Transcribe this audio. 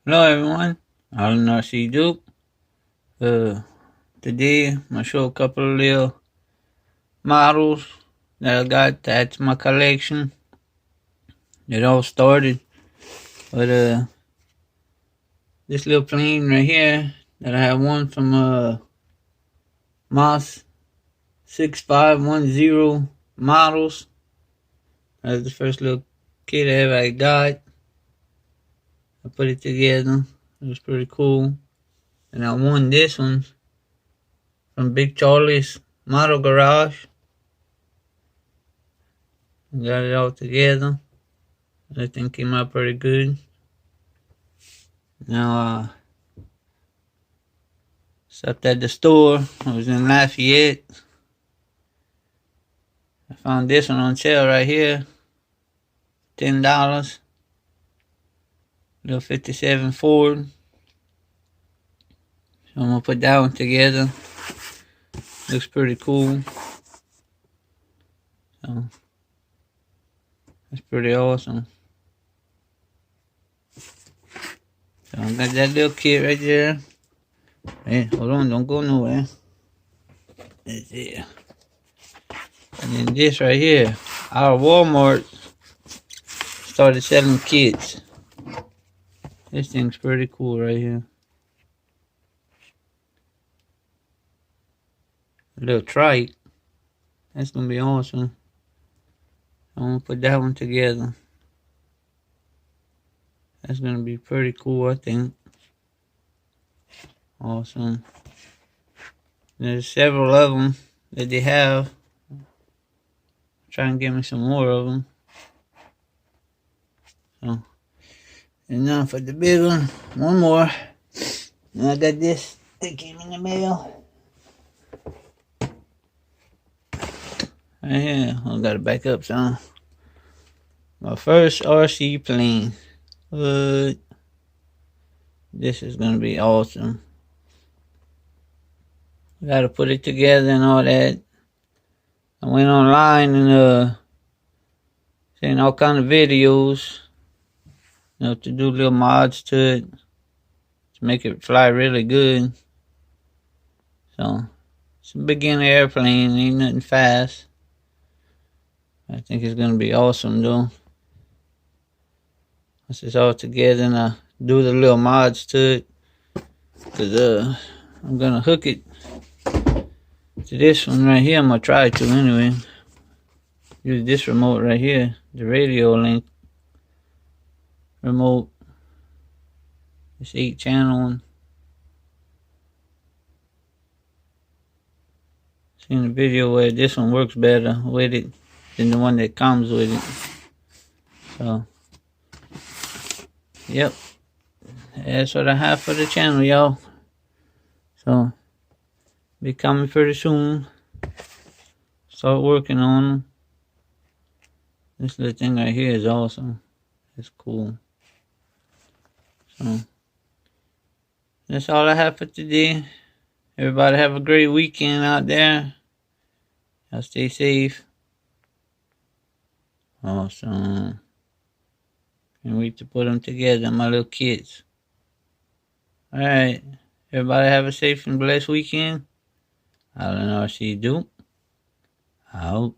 Hello everyone, Alan RC Duke. Today I'm gonna show a couple of little models that I got to add to my collection. It all started with this little plane right here that I have one from Moss 6510 models. That's the first little kit I ever got. I put it together. It was pretty cool. And I won this one from Big Charlie's Model Garage. Got it all together. Everything came out pretty good. Now, stopped at the store. I was in Lafayette. I found this one on sale right here. $10. Little 57 Ford. So I'm gonna put that one together. Looks pretty cool. So that's pretty awesome. So I got that little kit right there. Hey, hold on, don't go nowhere. That's it. And then this right here. Our Walmart started selling kits. This thing's pretty cool right here. A little trike. That's gonna be awesome. I'm gonna put that one together. That's gonna be pretty cool, I think. Awesome. There's several of them that they have. Try and get me some more of them. So, and now for the big one, one more. And I got this that came in the mail. Right here. I gotta back up some. My first RC plane. What? This is gonna be awesome. I gotta put it together and all that. I went online and seen all kind of videos, to do little mods to it to make it fly really good. So it's a beginner airplane, ain't nothing fast. I think it's gonna be awesome though. Once it's all together and I do the little mods to it, cause I'm gonna hook it to this one right here. I'm gonna try to anyway. Use this remote right here, the radio link remote. This 8-channel one. Seen a video where this one works better with it than the one that comes with it. So, yep. That's what I have for the channel, y'all. So, be coming pretty soon. Start working on them. This little thing right here is awesome. It's cool. So, that's all I have for today. Everybody have a great weekend out there. Y'all stay safe. Awesome. Can't wait to put them together, my little kids. Alright. Everybody have a safe and blessed weekend. Alan RC Duke. Out.